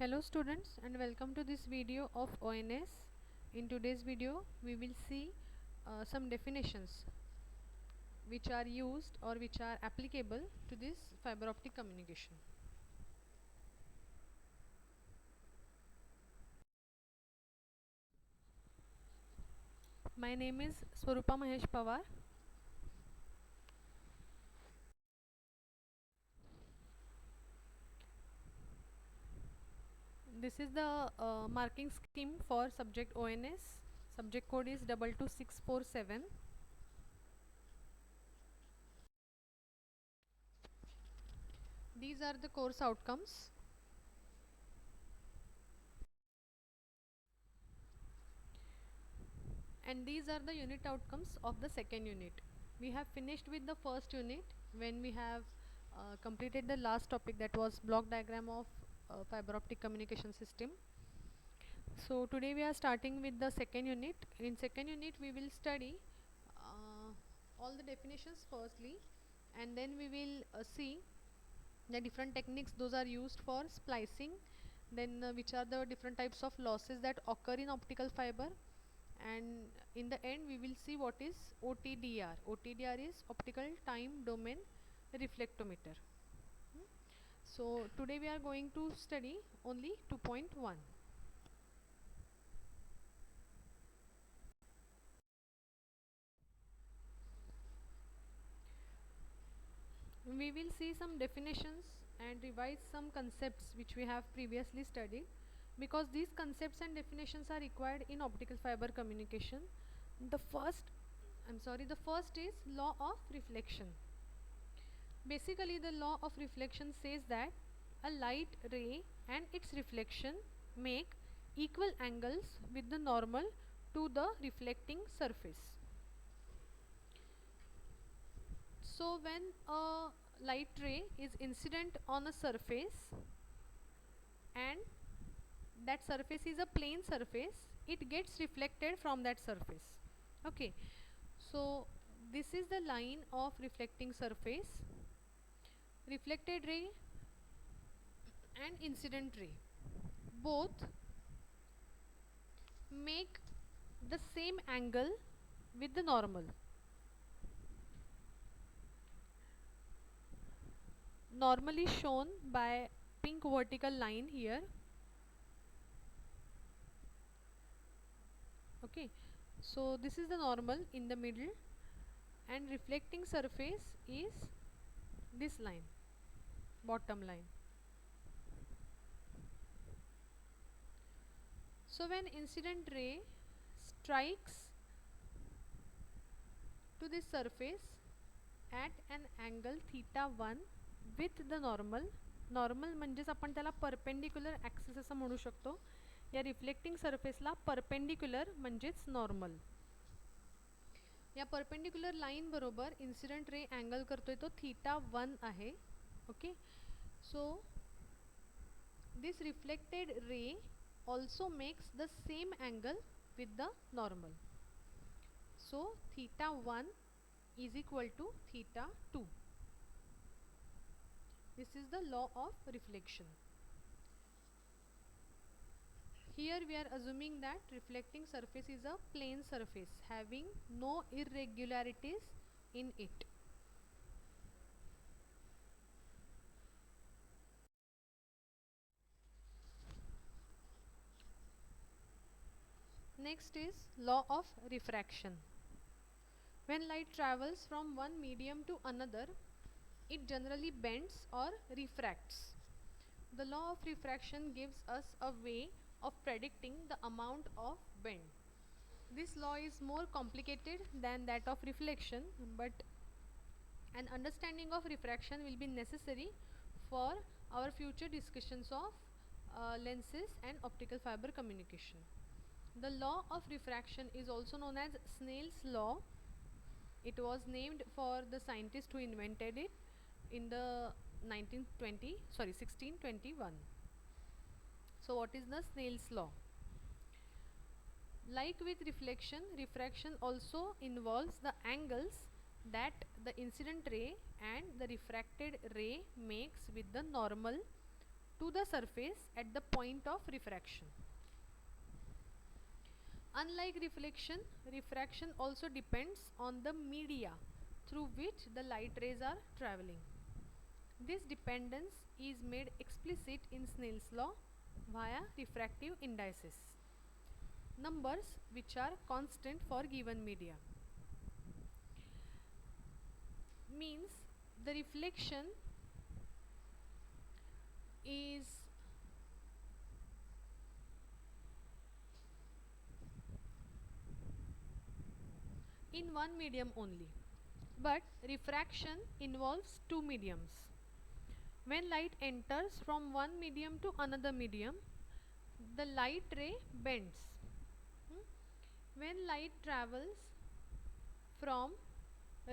Hello students, and welcome to this video of ONS. In today's video we will see some definitions which are used or which are applicable to this fiber optic communication. My name is Swarupa Mahesh Pawar. This is the marking scheme for subject ONS. Subject code is 22647. These are the course outcomes. And these are the unit outcomes of the second unit. We have finished with the first unit when we have completed the last topic, that was block diagram of fiber optic communication system. So today we are starting with the second unit. In second unit we will study all the definitions firstly, and then we will see the different techniques those are used for splicing, then which are the different types of losses that occur in optical fiber, and in the end we will see what is OTDR. OTDR is optical time domain reflectometer. So today we are going to study only 2.1. We will see some definitions and revise some concepts which we have previously studied, because these concepts and definitions are required in optical fiber communication. The first is law of reflection. Basically the law of reflection says that a light ray and its reflection make equal angles with the normal to the reflecting surface. So when a light ray is incident on a surface and that surface is a plane surface, it gets reflected from that surface. Okay, so this is the line of reflecting surface, reflected ray and incident ray both make the same angle with the normal. Normally shown by pink vertical line here. Okay, so this is the normal in the middle, and reflecting surface is this line, bottom line. So when incident ray strikes to this surface at an angle theta 1 with the normal, normal म्हणजेच आपण त्याला perpendicular axis असं म्हणू शकतो. या reflecting सरफेसला perpendicular म्हणजेच normal. या perpendicular line बरोबर इन्सिडेंट रे अँगल करतोय तो θ1 आहे. Okay, so this reflected ray also makes the same angle with the normal. So θ1 is equal to θ2. This is the law of reflection. Here we are assuming that reflecting surface is a plane surface having no irregularities in it. Next is law of refraction. When light travels from one medium to another, it generally bends or refracts. The law of refraction gives us a way of predicting the amount of bend. This law is more complicated than that of reflection, but an understanding of refraction will be necessary for our future discussions of lenses and optical fiber communication. The law of refraction is also known as Snell's law. It was named for the scientist who invented it in the 1621. So what is the Snell's law? Like with reflection, refraction also involves the angles that the incident ray and the refracted ray makes with the normal to the surface at the point of refraction. Unlike reflection, refraction also depends on the media through which the light rays are traveling. This dependence is made explicit in Snell's law via refractive indices, numbers which are constant for given media. Means the reflection is in one medium only, but refraction involves two mediums. When light enters from one medium to another medium, the light ray bends. When light travels from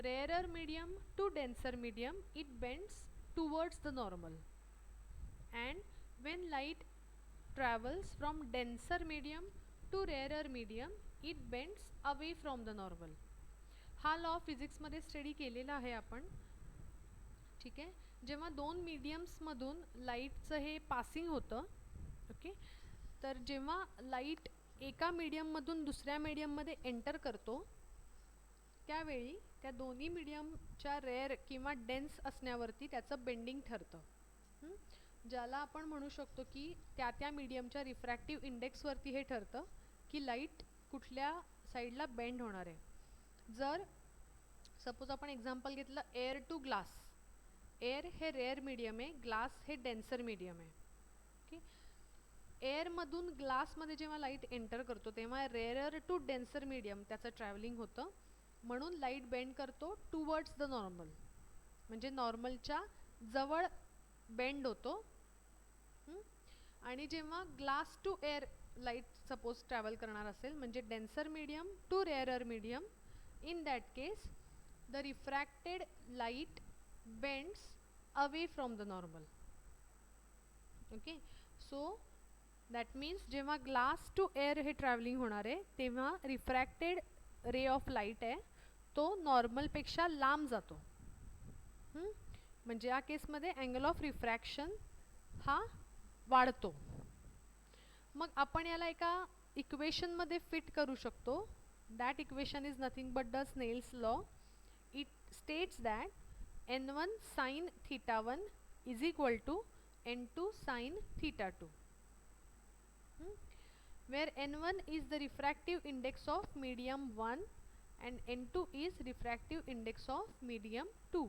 rarer medium to denser medium, it bends towards the normal. And when light travels from denser medium to rarer medium, it bends away from the normal. हा law फिजिक्समध्ये study केलेला आहे आपण. ठीक आहे. जेव्हा दोन मीडियम्समधून लाईटचं हे passing होतं, okay, तर जेव्हा लाईट एका मीडियममधून दुसऱ्या मीडियममध्ये एंटर करतो त्यावेळी त्या दोन्ही मीडियमच्या रेअर किंवा डेन्स असण्यावरती त्याचं बेंडिंग ठरतं, ज्याला आपण म्हणू शकतो की त्या मीडियमच्या रिफ्रॅक्टिव्ह इंडेक्सवरती हे ठरतं की लाईट कुठल्या साईडला बेंड होणार आहे. जर सपोज आपण एक्झाम्पल घेतलं एअर टू ग्लास, एअर हे रेअर मीडियम आहे, ग्लास हे डेन्सर मीडियम आहे. ओके, एअरमधून ग्लासमध्ये जेव्हा लाईट एंटर करतो तेव्हा रेअर टू डेन्सर मीडियम त्याचं ट्रॅव्हलिंग होतं, म्हणून लाईट बेंड करतो टुवर्ड्स द नॉर्मल, म्हणजे नॉर्मलच्या जवळ बेंड होतो. आणि जेव्हा glass to air light suppose travel करणार असेल, म्हणजे denser medium to rarer medium, in that case the refracted light bends away from the normal. Okay, so that means जेव्हा ग्लास टू एअर हे ट्रॅव्हलिंग होणार आहे तेव्हा रिफ्रॅक्टेड रे ऑफ लाईट आहे तो नॉर्मलपेक्षा लांब जातो. म्हणजे या केसमध्ये अँगल ऑफ रिफ्रॅक्शन हा वाढतो. मग आपण याला एका इक्वेशनमध्ये फिट करू शकतो. That equation is nothing but the Snell's law. It states that n1 sin theta 1 is equal to n2 sin theta 2, where n1 is the refractive index of medium 1 and n2 is refractive index of medium 2.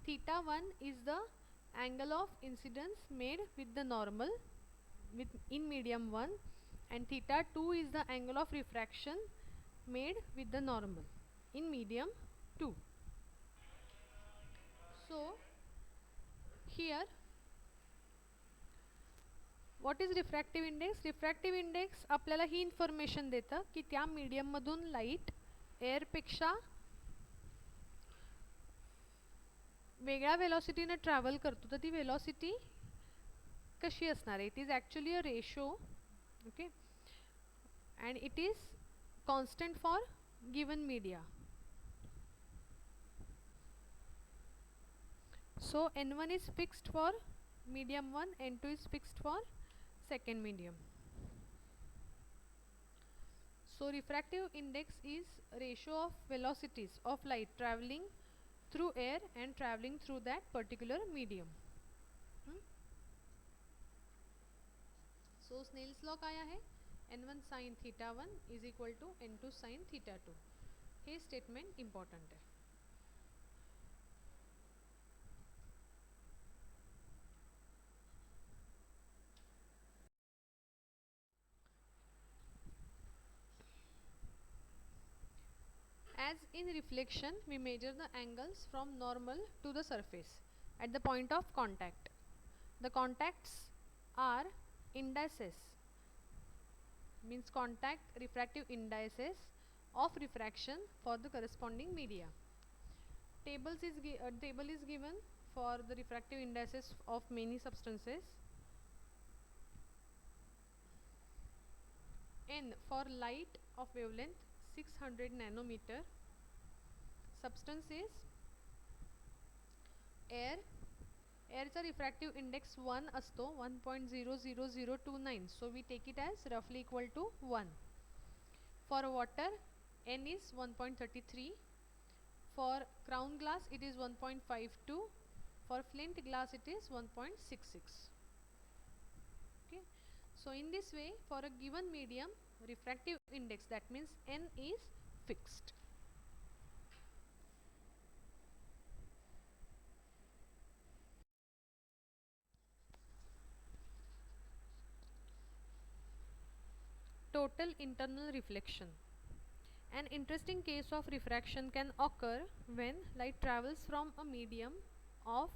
Theta 1 is the angle of incidence made with the normal in medium 1, and theta 2 is the angle of refraction made with the normal in medium 2. So here what is refractive index? Refractive index आपल्याला ही information देतं की त्या medium मधून light air पेक्षा वेगळ्या वेलॉसिटीने travel करतो, तर ती वेलॉसिटी कशी असणार आहे. It is actually a ratio. Okay, and it is constant for given media. So n1 is fixed for medium 1, n2 is fixed for second medium. So refractive index is ratio of velocities of light traveling through air and traveling through that particular medium. So Snell's law काय आहे? n1 sin theta 1 is equal to n2 sin theta 2. Hey statement important आहे. As in reflection, we measure the angles from normal to the surface at the point of contact. The contacts are indices, means contact refractive indices of refraction for the corresponding media. Table is given for the refractive indices of many substances. N for light of wavelength 600 nanometer. Substance is air एअरचा refractive index 1 असतो 1.00029. So we take it as रफली equal to 1. For water n is 1.33. For crown glass it is 1.52. For flint glass it is 1.66. Okay. So in this way, for a given medium, refractive index, that means n is fixed. Total internal reflection. An interesting case of refraction can occur when light travels from a medium of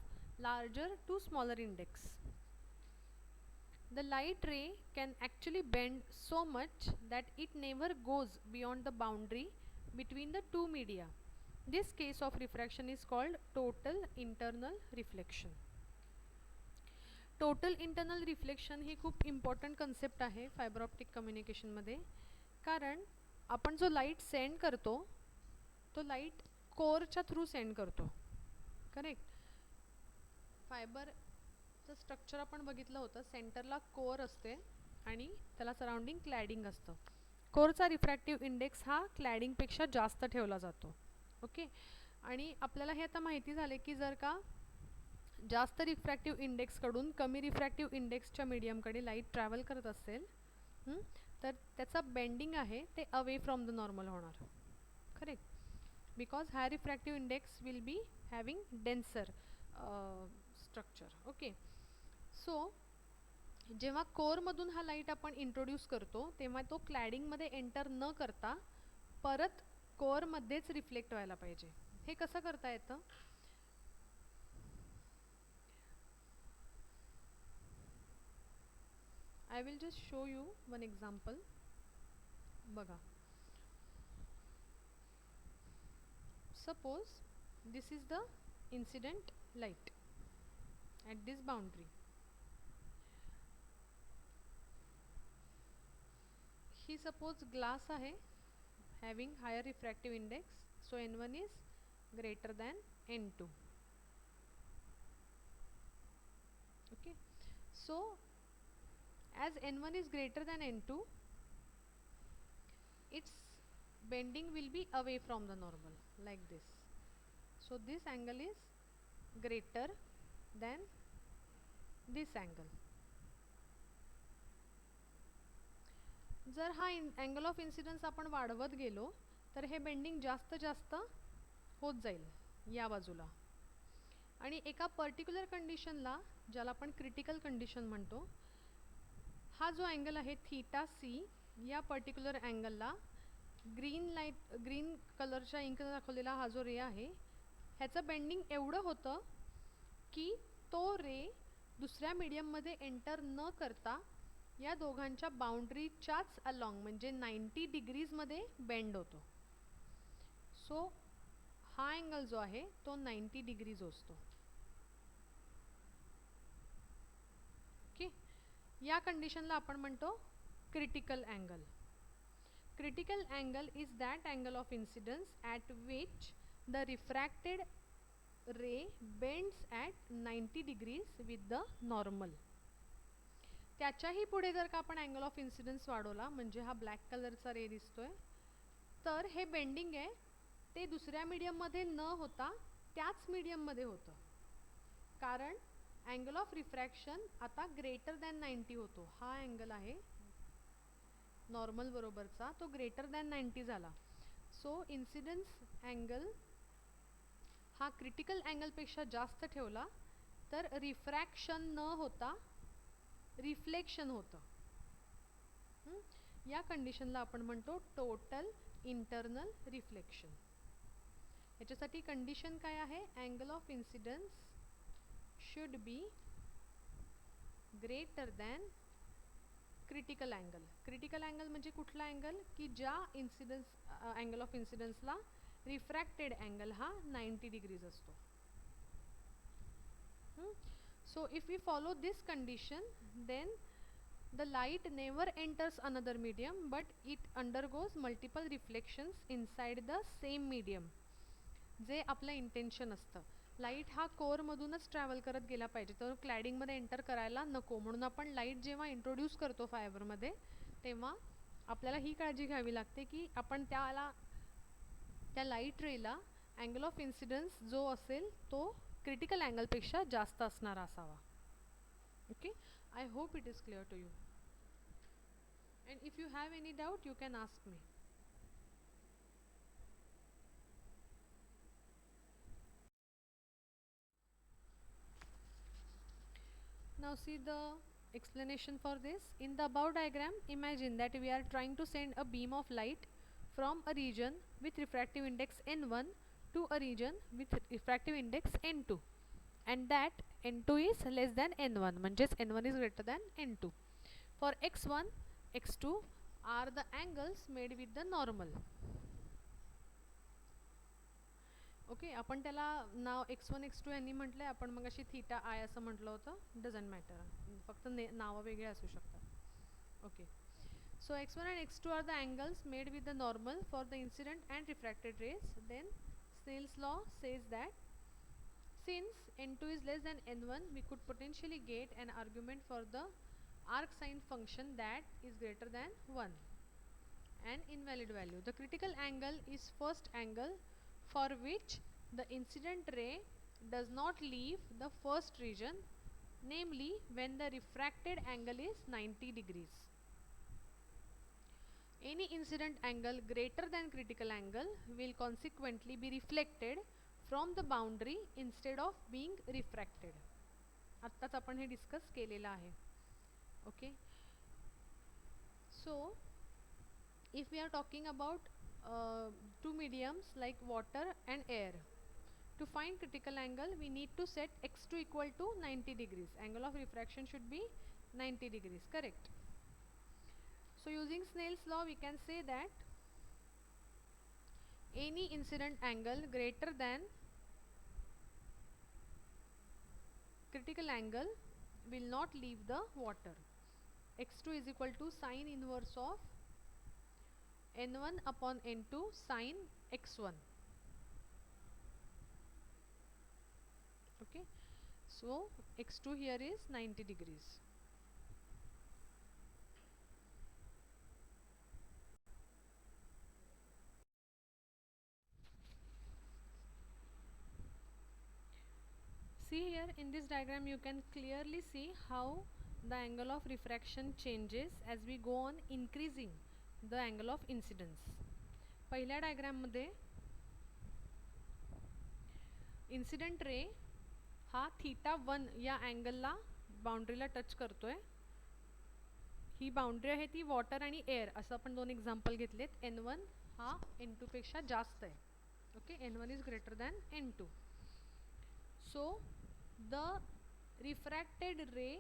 larger to smaller index. The light ray can actually bend so much that it never goes beyond the boundary between the two media. This case of refraction is called total internal reflection. Total internal reflection ही खूप important concept आहे fibre optic कम्युनिकेशनमध्ये, कारण आपण जो light send करतो तो light कोरच्या थ्रू सेंड करतो. करेक्ट. फायबरचं स्ट्रक्चर आपण बघितलं होतं. सेंटरला कोर असते आणि त्याला सराउंडिंग क्लॅडिंग असतं. कोरचा रिफ्रॅक्टिव्ह इंडेक्स हा क्लॅडिंगपेक्षा जास्त ठेवला जातो. ओके. आणि आपल्याला हे आता माहिती झाले की जर का जास्त रिफ्रॅक्टिव्ह इंडेक्सकडून कमी रिफ्रॅक्टिव्ह इंडेक्सच्या मीडियमकडे लाईट ट्रॅव्हल करत असेल तर त्याचा बेंडिंग आहे ते अवे फ्रॉम द नॉर्मल होणार. Correct. Because high refractive index will be having denser structure. Okay. So जेव्हा कोरमधून हा लाईट आपण इंट्रोड्यूस करतो तेव्हा तो क्लॅडिंगमध्ये एंटर न करता परत कोरमध्येच रिफ्लेक्ट व्हायला पाहिजे. हे कसं करता येतं? I will just show you one example. Baga. Suppose this is the incident light at this boundary. He suppose glass ahe having higher refractive index, so n1 is greater than n2. Okay. So as n1 is greater than n2, its bending will be away from the normal like this. So this angle is greater than this angle. जर हा angle of incidence आपण वाढवत गेलो तर हे bending जास्त जास्त होत जाईल या बाजूला. आणि एका पर्टिक्युलर कंडिशनला, ज्याला आपण क्रिटिकल कंडिशन म्हणतो, हा जो अँगल आहे थीटा सी, या पर्टिक्युलर अँगलला ग्रीन कलरच्या इंक दाखवलेला हा जो रे आहे ह्याचं बेंडिंग एवढं होतं की तो रे दुसऱ्या मीडियममध्ये एंटर न करता या दोघांच्या बाउंड्रीच्याच अलॉंग म्हणजे 90 डिग्रीजमध्ये बेंड होतो. सो हा अँगल जो आहे तो 90 डिग्रीज असतो. ओके. या कंडिशनला आपण म्हणतो critical angle. Critical angle is that angle of incidence at which the refracted ray bends at 90 degrees with the normal. त्याच्याही पुढे जर का आपण अँगल ऑफ इन्सिडन्स वाढवला, म्हणजे हा ब्लॅक कलरचा रे दिसतोय, तर हे बेंडिंग आहे ते दुसऱ्या मीडियममध्ये न होता त्याच मीडियममध्ये होतं, कारण अँगल ऑफ रिफ्रॅक्शन आता ग्रेटर दॅन 90 होतो. हा अँगल आहे नॉर्मल बरोबरचा, तो ग्रेटर दॅन 90 झाला. सो इन्सिडन्स अँगल हा क्रिटिकल अँगलपेक्षा जास्त ठेवला तर रिफ्रॅक्शन न होता रिफ्लेक्शन होतं. या कंडिशनला आपण म्हणतो टोटल इंटरनल रिफ्लेक्शन. याच्यासाठी कंडिशन काय आहे? Angle of incidence should be greater than critical angle. Critical angle म्हणजे कुठला अँगल की ज्या इन्सिडन्स अँगल ऑफ इन्सिडन्सला रिफ्रॅक्टेड अँगल हा 90 डिग्रीज असतो. So if we follow this condition, then the light never enters another medium but it undergoes multiple reflections inside the same medium. जे आपलं intention असतं. Light हा कोअरमधूनच travel करत गेला पाहिजे, तर क्लॅडिंगमध्ये एंटर करायला नको. म्हणून आपण लाईट जेव्हा इंट्रोड्यूस करतो फायबरमध्ये, तेव्हा आपल्याला ही काळजी घ्यावी लागते की आपण त्या लाईट रेला अँगल ऑफ इन्सिडन्स जो असेल तो क्रिटिकल अँगलपेक्षा जास्त असणारा असावा. Okay, I hope it is clear to you. And if you have any doubt you can ask me. Now see the explanation for this. In the above diagram, imagine that we are trying to send a beam of light from a region with refractive index n1 to a region with refractive index n2, and that n2 is less than n1, म्हणजेच n1 is greater than n2. For x1, x2 are the angles made with the normal. Okay, आपण त्याला नाव x1 x2 यांनी म्हटलंय, आपण मग अशी theta आय असं म्हटलं होतं. डझंट मॅटर, फक्त नावं वेगळे असू शकतात. Okay, so x1 and x2 are the angles made with the normal for the incident and refracted rays. Then Snell's law says that since n2 is less than n1, we could potentially get an argument for the arc sine function that is greater than 1, an invalid value. The critical angle is first angle for which the incident ray does not leave the first region, namely when the refracted angle is 90 degrees. Any incident angle greater than critical angle will consequently be reflected from the boundary instead of being refracted. आत्ताच आपण हे discuss केलेलं आहे. Okay, so if we are talking about two mediums like water and air, to find critical angle we need to set x2 equal to 90 degrees. Angle of refraction should be 90 degrees, correct? So using Snell's law we can say that any incident angle greater than critical angle will not leave the water. x2 is equal to sine inverse of n1 upon n2 sine x1. Okay, so x2 here is 90 degrees. See here in this diagram you can clearly see how the angle of refraction changes as we go on increasing the angle of incidence. पहिल्या diagram मध्ये incident ray हा θ1 या अँगलला बाउंड्रीला touch करतोय. ही boundary आहे ती water आणि air असं आपण दोन एक्झाम्पल घेतलेत. n1 हा n2 पेक्षा जास्त आहे. Okay, n1 is greater than n2. So the refracted ray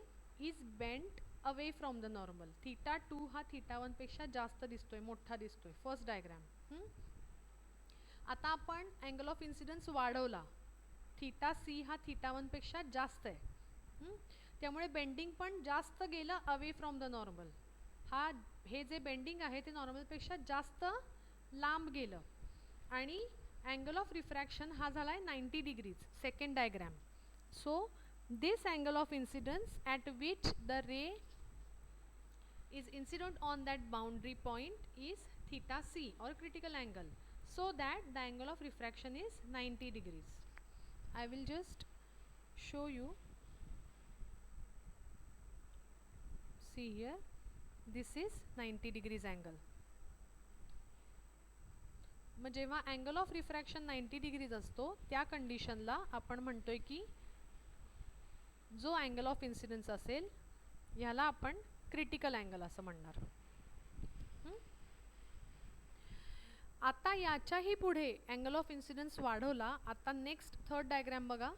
is bent away from the normal. θ2 हा θ1 पेक्षा जास्त दिसतोय, मोठा दिसतोय. First diagram. आता आपण अँगल ऑफ इन्सिडन्स वाढवला, θc हा θ1 पेक्षा जास्त आहे. त्यामुळे बेंडिंग पण जास्त गेलं अवे फ्रॉम द नॉर्मल. हे जे बेंडिंग आहे ते नॉर्मलपेक्षा जास्त लांब गेलं आणि अँगल ऑफ रिफ्रॅक्शन हा झाला आहे 90 degrees. Second diagram. So this angle of incidence at which the रे is incident on that boundary point is θc or critical angle, so that the angle of refraction is 90 degrees. I will just show you. See here, this is 90 degrees angle. मग जेव्हा angle of refraction 90 degrees असतो त्या कंडिशनला आपण म्हणतोय की जो angle of incidence असेल ह्याला आपण क्रिटिकल अँगल असं म्हणणार. आता याच्याही पुढे अँगल ऑफ इन्सिडन्स वाढवला. आता नेक्स्ट थर्ड डायग्राम बघा.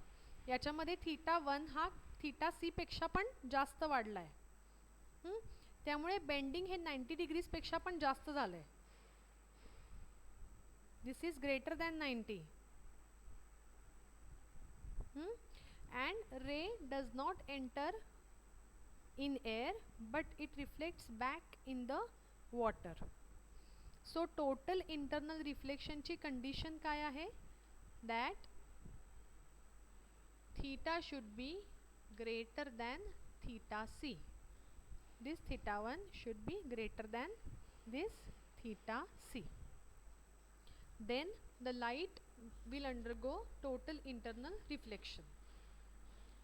याच्यामध्ये θ1 हा θc पेक्षा पण जास्त वाढला आहे. त्यामुळे बेंडिंग हे 90 डिग्रीज पेक्षा पण जास्त झालं आहे. This is greater than 90. and ray does not enter in air but it reflects back in the water. So total internal reflection ची condition काय आहे? that theta should be greater than theta c. This theta 1 should be greater than this theta c. Then the light will undergo total internal reflection.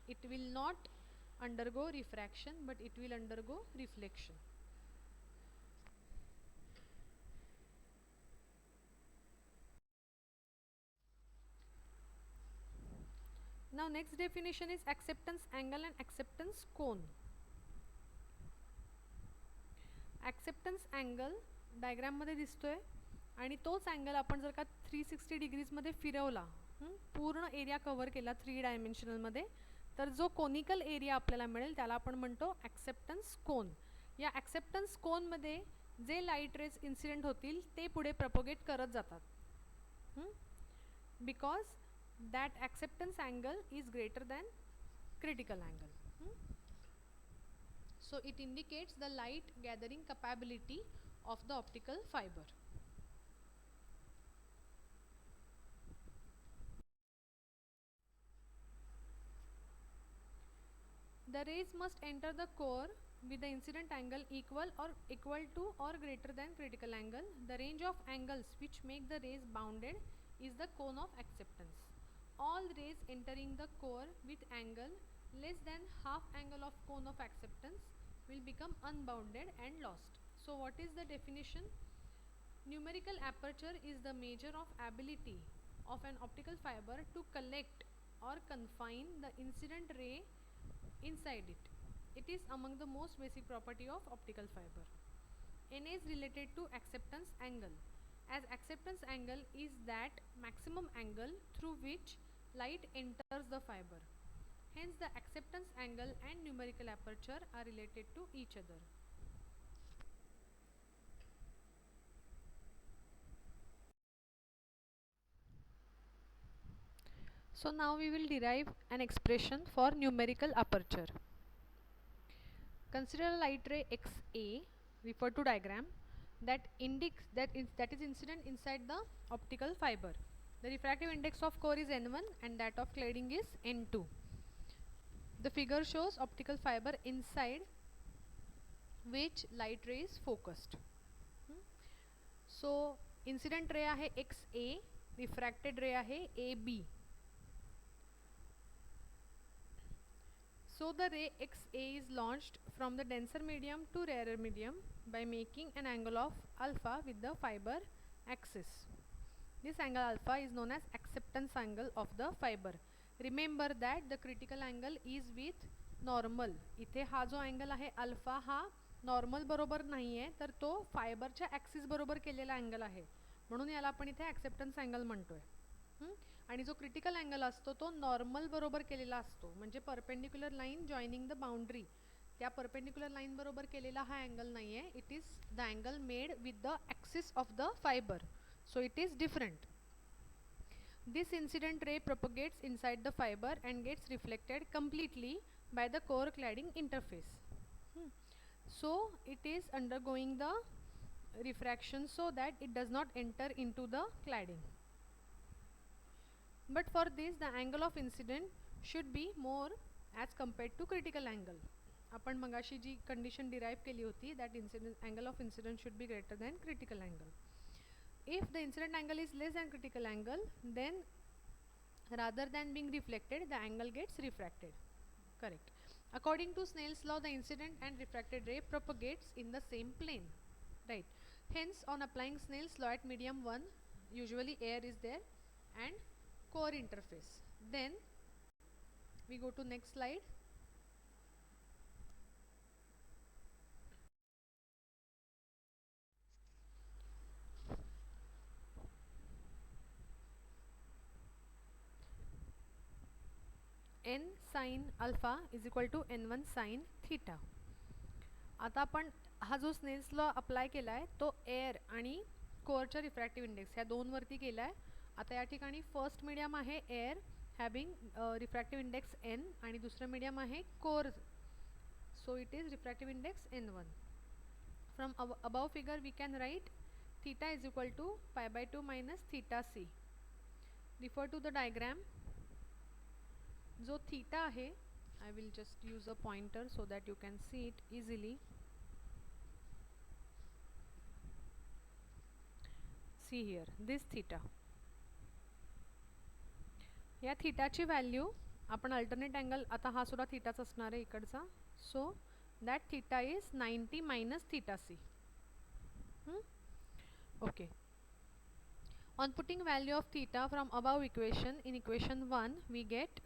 It will not undergo refraction, but it will undergo reflection. Now next definition is acceptance angle and acceptance cone. Acceptance angle diagram मध्ये दिसतोय आणि तोच angle आपण जर का 360 degrees मध्ये फिरवला, पूर्ण एरिया कव्हर केला 3 डायमेन्शनल मध्ये, तर जो कोनिकल एरिया आपल्याला मिळेल त्याला आपण म्हणतो ॲक्सेप्टन्स कोन. या ॲक्सेप्टन्स कोन मध्ये जे लाईट रेज इन्सिडेंट होतील ते पुढे प्रपोगेट करत जातात, because that acceptance angle is greater than critical angle. So it indicates the light gathering capability of the optical fiber. The rays must enter the core with the incident angle equal to or greater than critical angle. The range of angles which make the rays bounded is the cone of acceptance. All rays entering the core with angle less than half angle of cone of acceptance will become unbounded and lost. So what is the definition? Numerical aperture is the measure of ability of an optical fiber to collect or confine the incident ray inside it. It is among the most basic property of optical fiber. Na is related to acceptance angle, as acceptance angle is that maximum angle through which light enters the fiber. Hence the acceptance angle and numerical aperture are related to each other. So now we will derive an expression for numerical aperture. Consider a light ray XA, refer to diagram, that is incident inside the optical fiber. The refractive index of core is N1 and that of cladding is N2. The figure shows optical fiber inside which light ray is focused. So incident ray आहे XA, refracted ray आहे AB. So the ray XA is launched from the denser medium to rarer medium by making an angle of alpha with the fiber axis. This angle alpha is known as acceptance angle of the fiber. Remember that the critical angle is with normal. इथे हा जो angle आहे alpha हा normal बरोबर नाहीये, तर तो फायबरच्या ॲक्सिस बरोबर केलेला अँगल आहे, म्हणून याला आपण इथे acceptance angle म्हणतोय. आणि जो क्रिटिकल अँगल असतो तो नॉर्मल बरोबर केलेला असतो, म्हणजे perpendicular line joining the boundary, त्या परपेंडिक्युलर लाईन बरोबर केलेला हा अँगल नाहीये. It is the angle made with the axis of the fibre, so it is different. This incident ray propagates inside the fiber and gets reflected completely by the core cladding interface. So it is undergoing the refraction so that it does not enter into the cladding. But for this the angle of incident should be more as compared to critical angle. आपण मगाशी जी condition derive केली होती, that angle of incident should be greater than critical angle. If the incident angle is less than critical angle, then rather than being reflected, the angle gets refracted. Correct. According to Snell's law, the incident and refracted ray propagates in the same plane. Right. Hence, on applying Snell's law at medium 1, usually air is there and core interface. Then we go to next slide. n sin alpha is equal to n1 sin theta. आता आपण हा जो Snell's law apply केला आहे तो air आणि कोअरच्या refractive index ह्या दोन वरती केला आहे. आता या ठिकाणी फर्स्ट मीडियम आहे air having refractive index n आणि दुसरं मीडियम आहे core, so it is refractive index n1. From above figure we can write theta is equal to pi by 2 minus theta c. Refer to the diagram. जो theta आहे, I will just use a pointer so that you can see it easily. See here, this theta. या थीटाची value आपण alternate angle, आता हा सुद्धा थीटाच असणार आहे इकडचा, so that theta is 90 minus theta c. Okay. On putting value of theta from above equation, in equation 1 we get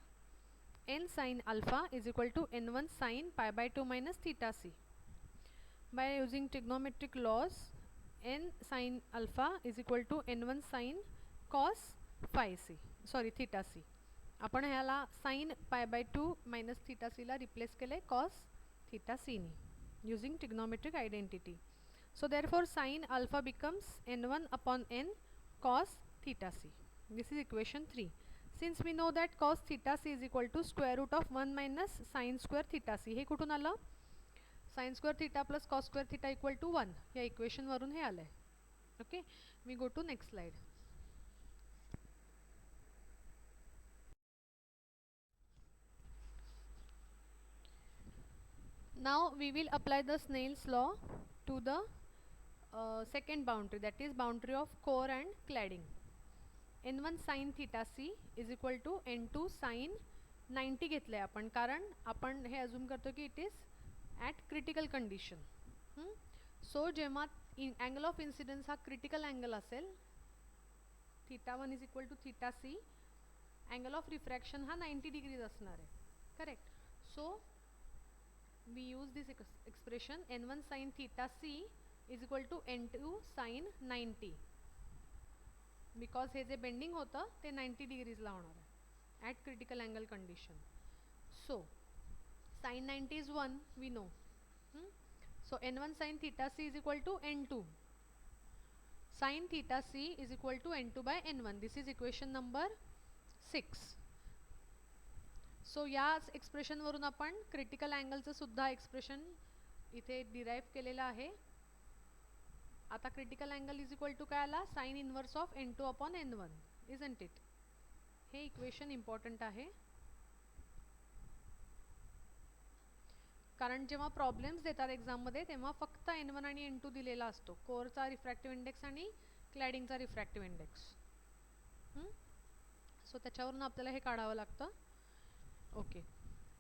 n sin alpha is equal to n1 sin pi by 2 minus theta c. By using trigonometric laws, n sin alpha is equal to n1 sin cos phi c, sorry theta c. आपण ह्याला sin pi by 2 minus theta c La replace केले cos theta c knee using trigonometric identity. So therefore sin alpha becomes n1 upon n cos theta c. This is equation 3. Since we know that cos theta c is equal to square root of 1 minus sin square theta c. हे कुठून आलं? sin square theta plus cos square theta equal to 1. या equation वरून हे आलंय. Okay, we go to next slide. Now we will apply the Snell's law to the second boundary, that is boundary of core and cladding. n1 sin theta c is equal to n2 sin 90 घेतले आपण, कारण आपण हे assume करतो की it is at critical condition. So जेव्हा angle of incidence हा critical angle असेल, theta 1 is equal to theta C, angle of refraction हा 90 डिग्रीज असणार आहे. Correct. So we use this expression n1 sin theta c is equal to n2 sin 90, because हे जे bending होतं ते 90 डिग्रीजला होणार आहे at critical angle condition. So sin 90 is 1, we know. So n1 sin theta c is equal to n2 sin theta c is equal to n2 by n1. This is equation number 6. सो याच expression वरून आपण critical अँगलचं सुद्धा expression इथे derive केलेलं आहे. आता critical angle is equal to काय आला? Sine inverse of n2 upon n1, isn't it? हे इक्वेशन इम्पॉर्टंट आहे, कारण जेव्हा प्रॉब्लेम्स देतात एक्झाममध्ये तेव्हा फक्त n1 आणि n2 दिलेला असतो, कोरचा रिफ्रॅक्टिव्ह इंडेक्स आणि क्लॅडिंगचा रिफ्रॅक्टिव्ह इंडेक्स. सो त्याच्यावरून आपल्याला हे काढावं लागतं. Okay,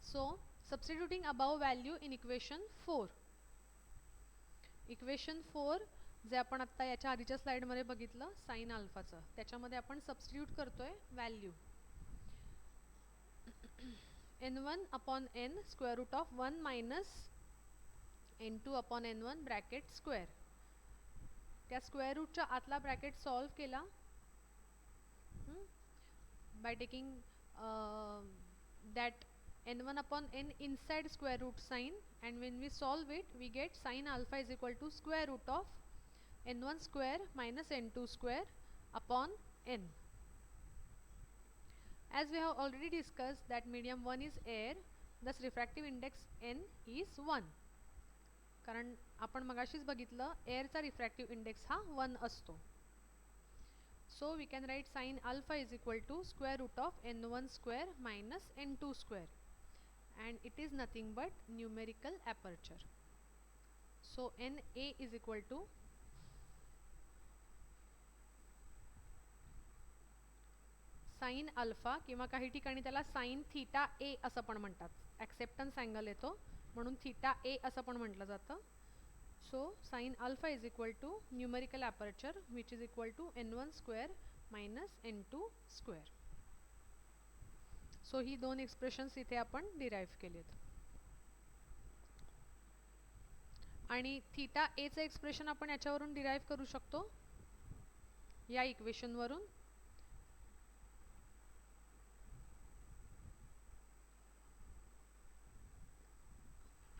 so substituting above value in equation 4. Equation 4 जे आपण आता याच्या आधीच्या स्लाइड मध्ये बघितलं sin अल्फाचं, त्याच्यामध्ये आपण सबस्टिट्यूट करतोय value n1 upon n square root of 1 minus n2 upon n1 bracket square. त्या स्क्वेअर रूटच्या आतला ब्रॅकेट सॉल्व केला by taking that n1 upon n inside square root sign, and when we solve it we get sin alpha is equal to square root of n1 square minus n2 square upon n. As we have already discussed that medium 1 is air, thus refractive index n is 1, कारण आपण मगाशीच बघितलं एअरचा refractive index हा 1 असतो. So we can write sin alpha is equal to square root of n1 square minus n2 square, and it is nothing but numerical aperture. So NA is equal to sin alpha, किंवा काही ठिकाणी त्याला sin theta A असं पण म्हणतात, acceptance angle येतो म्हणून theta A असं पण म्हटलं जातं. So sin alpha is equal to numerical aperture which is equal to n1 square minus n2 square. So ही दोन एक्सप्रेशन्स इथे आपण डिराइव केलेत. आणि थीटा ए चं एक्सप्रेशन आपण याच्यावरून डिराइव करू शकतो, या इक्वेशन वरून.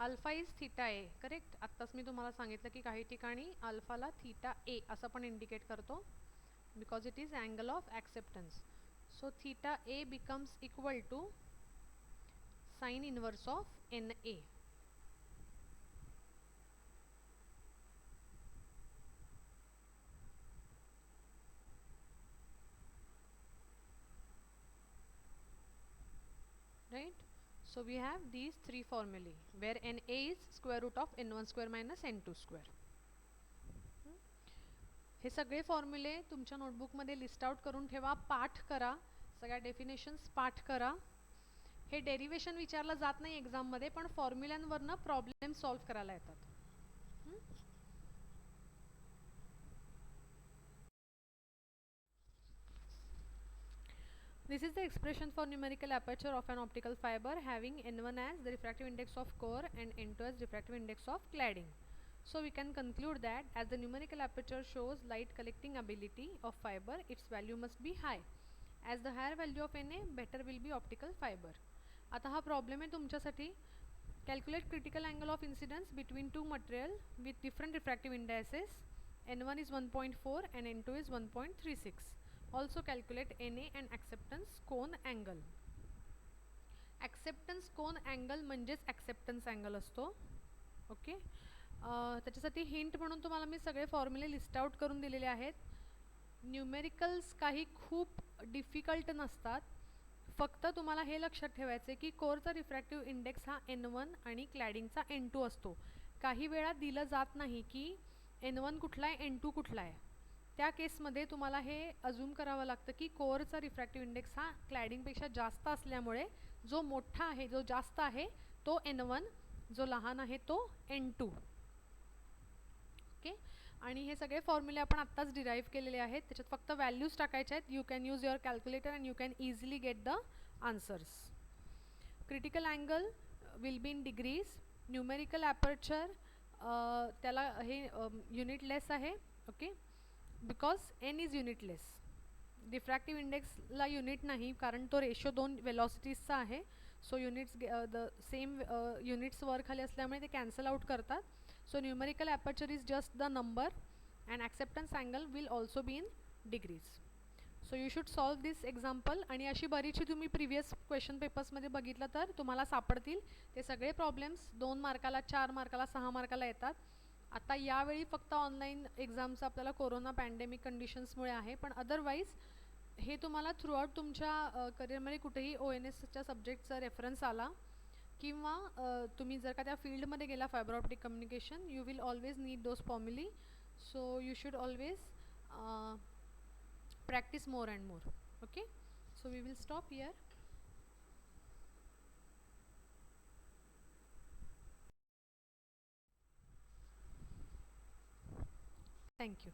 Alpha is theta A, correct. आत्ताच मी तुम्हाला सांगितलं की काही ठिकाणी अल्फाला थीटा ए असं पण इंडिकेट करतो, because it is angle of acceptance. So theta a becomes equal to sine inverse of n a. So we have these three formulae where Na is square root of n1 square minus n2 square. हे सगळे फॉर्म्युले तुमच्या नोटबुकमध्ये list out करून ठेवा, पाठ करा, सगळ्या definitions पाठ करा. हे derivation विचारलं जात नाही एक्झाममध्ये, पण फॉर्म्युल्यांवरनं प्रॉब्लेम सॉल्व्ह करायला येतात. This is the expression for numerical aperture of an optical fiber having n1 as the refractive index of core and n2 as refractive index of cladding. So we can conclude that as the numerical aperture shows light collecting ability of fiber, its value must be high. As the higher value of Na, better will be optical fiber. आता हा problem आहे तुमच्यासाठी. Calculate critical angle of incidence between two material with different refractive indices. N1 is 1.4 and N2 is 1.36. Also calculate Na and acceptance cone angle. Acceptance cone angle म्हणजेच acceptance angle असतो. Okay, त्याच्यासाठी hint म्हणून तुम्हाला मी सगळे फॉर्म्युले list out करून दिलेले आहेत. Numericals काही खूप डिफिकल्ट नसतात. फक्त तुम्हाला हे लक्षात ठेवायचे की कोरचा रिफ्रॅक्टिव्ह इंडेक्स हा n1 आणि क्लॅडिंगचा n2 असतो. काही वेळा दिलं जात नाही की n1 कुठला आहे n2 कुठला आहे. त्या केसमध्ये तुम्हाला हे अज्यूम करावं लागतं की कोरचा रिफ्रॅक्टिव्ह इंडेक्स हा क्लॅडिंगपेक्षा जास्त असल्यामुळे जो मोठा आहे, जो जास्त आहे तो n1, जो लहान आहे तो n2. ओके, आणि हे सगळे फॉर्म्युले आपण आत्ताच डिराईव्ह केलेले आहेत. त्याच्यात फक्त व्हॅल्यूज टाकायच्या आहेत. You can use your calculator and you can easily get the answers. Critical angle will be in degrees. Numerical aperture त्याला हे युनिटलेस आहे. Okay, because n is unitless. Diffractive इंडेक्सला युनिट नाही, कारण तो रेशो 2 वेलॉसिटीजचा आहे. So units the same units वर खाली असल्यामुळे ते कॅन्सल आउट करतात. So numerical aperture is just the number and acceptance angle will also be in degrees. So you should solve this example. आणि अशी बरीचशी तुम्ही प्रिव्हियस क्वेश्चन पेपर्समध्ये बघितलं तर तुम्हाला सापडतील. ते सगळे प्रॉब्लेम्स 2 मार्काला, 4 मार्काला, 6 मार्काला येतात. आता यावेळी फक्त ऑनलाईन एक्झामचं आपल्याला कोरोना पॅन्डेमिक कंडिशन्समुळे आहे, पण अदरवाईज हे तुम्हाला थ्रूआउट तुमच्या करिअरमध्ये कुठेही ONSच्या सब्जेक्टचा रेफरन्स आला किंवा तुम्ही जर का त्या फील्डमध्ये गेला fibre optic communication, you will always need those फॉर्म्युली. So you should always practice more and more. Okay, so we will stop here. Thank you.